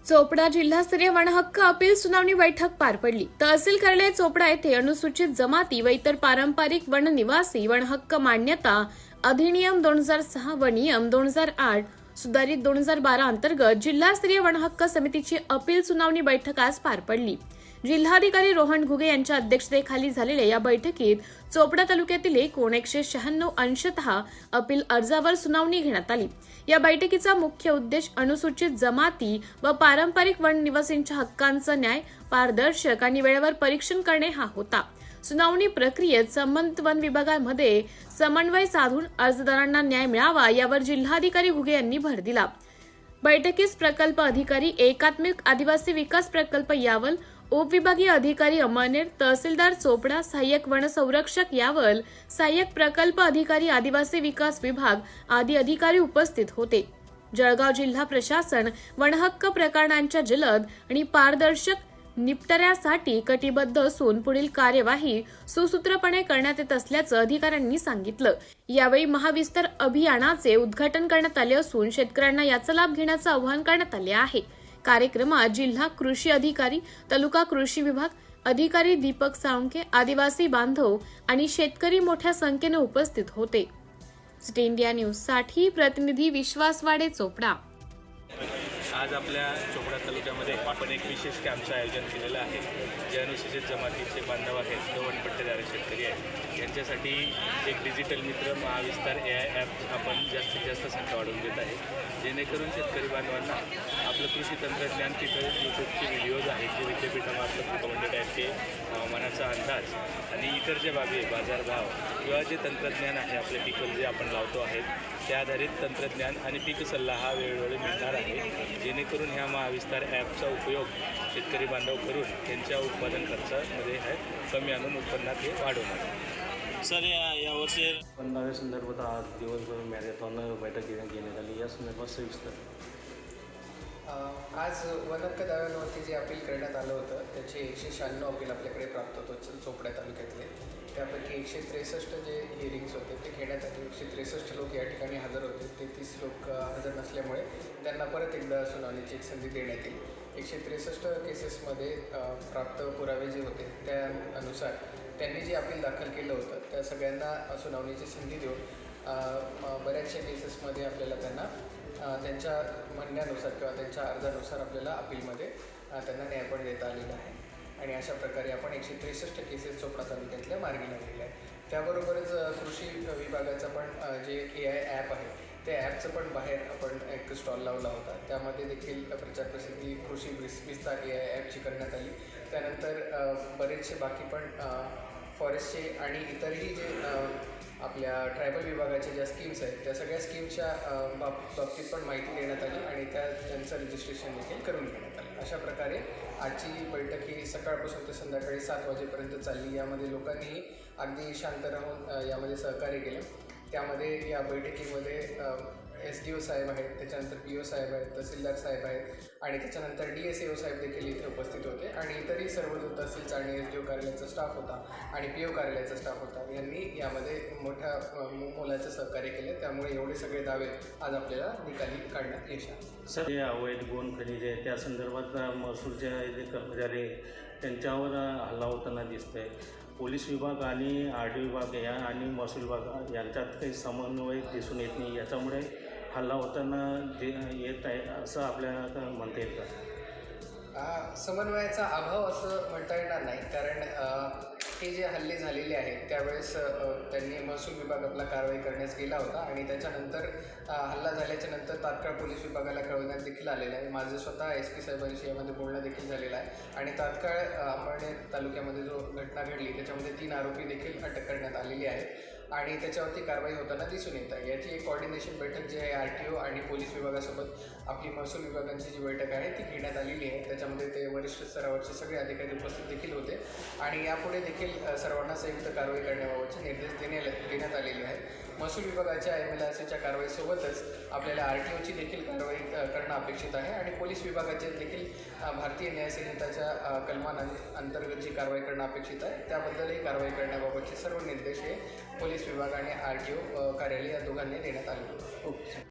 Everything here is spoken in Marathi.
चोपडा जिल्हास्तरीय वनहक्क अपील सुनावणी बैठक पार पडली। तहसील कार्यालय चोपडा येथे अनुसूचित जमाती व इतर पारंपरिक वननिवासी वनहक्क मान्यता अधिनियम 2006 व नियम 2008 सुधारित 2012 अंतर्गत जिल्हास्तरीय वनहक्क समितीची अपील सुनावणी बैठक आज पार पडली। जिल्हाधिकारी रोहन घुगे यांच्या अध्यक्षतेखाली झालेल्या या बैठकीत चोपडा तालुक्यातील एकूण 196 अंशतः अपील अर्जावर सुनावणी घेण्यात आली। या बैठकीचा मुख्य उद्देश अनुसूचित जमाती व पारंपरिक वन निवासींच्या हक्कांचा न्याय, पारदर्शक आणि वेळेवर परीक्षण करणे हा होता। सुनावणी प्रक्रियेत संबंधित वन विभागांमध्ये समन्वय साधून अर्जदारांना न्याय मिळावा यावर जिल्हाधिकारी घुगे यांनी भर दिला। बैठकीस प्रकल्प अधिकारी, एकात्मिक आदिवासी विकास प्रकल्प यावल, उपविभागीय अधिकारी अमळनेर, तहसीलदार चोपडा, सहाय्यक वनसंरक्षक यावल, सहाय्यक प्रकल्प अधिकारी आदिवासी विकास विभाग आदी अधिकारी उपस्थित होते। जळगाव जिल्हा प्रशासन वनहक्क प्रकरणांच्या जलद आणि पारदर्शक निपटण्यासाठी कटिबद्ध असून पुढील कार्यवाही सुसूत्रपणे करण्यात येत असल्याचं अधिकाऱ्यांनी सांगितलं। यावेळी महाविस्तार अभियानाचे उद्घाटन करण्यात आले असून शेतकऱ्यांना याचा लाभ घेण्याचं आवाहन करण्यात आले आहे। कार्यक्रमात जिल्हा कृषी अधिकारी, तालुका कृषी विभाग अधिकारी दीपक साळुंखे, आदिवासी बांधव आणि शेतकरी मोठ्या संख्येने उपस्थित होते। सिटी इंडिया न्यूज साठी प्रतिनिधी विश्वास वाडे, चोपडा। आज आपल्या चोपडा तालुक्यामध्ये आपण एक विशेष कॅम्पचं आयोजन केलेलं आहे। जे अनुसूचित जमातीचे बांधव आहेत, जो वनपट्टेदार शेतकरी आहेत, यांच्यासाठी एक डिजिटल मित्र महाविस्तार AI ॲप आपण जास्तीत जास्त संख्या वाढवून देत आहे, जेणेकरून शेतकरी बांधवांना आपलं कृषी तंत्रज्ञान तिथं यूट्यूबचे व्हिडिओज आहेत जे विद्यापीठामार्फत रिकमेंडेड आहेत, ते हवामानाचा अंदाज आणि इतर जे बाबी बाजारभाव किंवा जे तंत्रज्ञान आहे आपल्या पिकं जे आपण लावतो आहेत त्या आधारित तंत्रज्ञान आणि पीक सल्ला हा वेळोवेळी मिळणार आहे, जेणेकरून ह्या महाविस्तार ॲपचा उपयोग शेतकरी बांधव करून त्यांच्या उत्पादन खर्चामध्ये कमी आणून उत्पन्नात हे वाढवणार। सर, यावर्षी वनबागा संदर्भात आज दिवसभर मॅरेथॉन बैठक घेण्यात आली। या संदर्भात सविस्तर आज वनहक्क दाव्यांवरती जे अपील करण्यात आलं होतं त्याचे 196 अपील आपल्याकडे प्राप्त होतो चोपडा तालुक्यातले। त्यापैकी 163 जे हिअरिंग्स होते ते घेण्यात आले। 163 लोक या ठिकाणी हजर होते, 33 लोक हजर नसल्यामुळे त्यांना परत एकदा सुनावणीची एक संधी देण्यात येईल। 163 केसेसमध्ये प्राप्त पुरावे जे होते त्यानुसार त्यांनी जे अपील दाखल केलं होतं त्या सगळ्यांना सुनावणीची संधी देऊन बऱ्याचशा केसेसमध्ये आपल्याला त्यांना त्यांच्या म्हणण्यानुसार किंवा त्यांच्या अर्जानुसार आपल्याला अपीलमध्ये त्यांना न्याय पण देता आलेला आहे। आणि अशा प्रकारे आपण 163 केसेस चोपडा तालुक्यातल्या मार्गी लावलेल्या आहे। त्याबरोबरच कृषी विभागाचा पण जे AI ॲप आहे त्या ॲपचं पण बाहेर आपण एक स्टॉल लावला होता, त्यामध्ये देखील प्रचार प्रसिद्धी कृषी विस्तार AI ॲपची करण्यात आली। त्यानंतर बरेचसे बाकी पण फॉरेस्टचे आणि इतरही जे आपल्या ट्रायबल विभागाच्या ज्या स्कीम्स आहेत त्या सगळ्या स्कीमच्या बाबतीत पण माहिती देण्यात आली आणि त्यांचं रजिस्ट्रेशन देखील करून घेण्यात आलं। अशा प्रकारे आजची बैठक ही सकाळपासून ते संध्याकाळी 7 वाजेपर्यंत चालली। यामध्ये लोकांनीही अगदी शांत राहून यामध्ये सहकार्य केलं। त्यामध्ये या बैठकीमध्ये SDO साहेब आहेत, त्याच्यानंतर PO साहेब आहेत, तहसीलदार साहेब आहेत आणि त्याच्यानंतर DSAO साहेब देखील इथे उपस्थित होते आणि इतरही सर्व जो तहसीलचा आणि SDO कार्यालयाचा स्टाफ होता आणि PO कार्यालयाचा स्टाफ होता यांनी यामध्ये मोठ्या मोलाचं सहकार्य केलं। त्यामुळे एवढे सगळे दावे आज आपल्याला निकाली काढण्यात यश आलं। सर, हे अवैध गोवन खनिज आहे त्या संदर्भात महसूलचे जे कर्मचारी त्यांच्यावर हल्ला होताना दिसतंय। पोलीस विभाग आणि RD विभाग या आणि महसूल विभाग यांच्यात काही समन्वय दिसून येत नाही, याच्यामुळे हल्ला होताना जे येत आहे असं आपल्याला म्हणता येईल का? समन्वयाचा अभाव असं म्हणता येणार नाही, कारण हे जे हल्ले झालेले आहेत त्यावेळेस त्यांनी महसूल विभाग आपला कारवाई करण्यास गेला होता आणि त्याच्यानंतर हल्ला झाल्याच्या नंतर तात्काळ पोलीस विभागाला कळवण्यात देखील आलेलं आहे। माझं स्वतः SP साहेबांशी यामध्ये बोलणं देखील झालेलं आहे आणि तात्काळ अमळनेर तालुक्यामध्ये जो घटना घडली त्याच्यामध्ये 3 आरोपी देखील अटक करण्यात आलेली आहेत आणि त्याच्यावरती कारवाई होताना दिसून येत आहे। याची एक कोऑर्डिनेशन बैठक जी आहे RTO आणि पोलीस विभागासोबत आपली महसूल विभागांची जी बैठक आहे ती घेण्यात आलेली आहे। त्याच्यामध्ये ते वरिष्ठ स्तरावरचे सगळे अधिकारी उपस्थित देखील होते आणि यापुढे देखील सर्वांना संयुक्त कारवाई करण्याबाबतचे निर्देश देण्यात आलेले आहेत। महसूल विभागाच्या MLRCच्या कारवाईसोबतच आपल्याला RTOची देखील कारवाई करणं अपेक्षित आहे आणि पोलीस विभागाचे देखील भारतीय न्याय संहिताच्या कलमांअंतर्गत जी कारवाई करणं अपेक्षित आहे त्याबद्दलही कारवाई करण्याबाबतचे सर्व निर्देश हे पोलीस विभाग आणि RTO कार्यालय या दोघांनी देण्यात आले होते।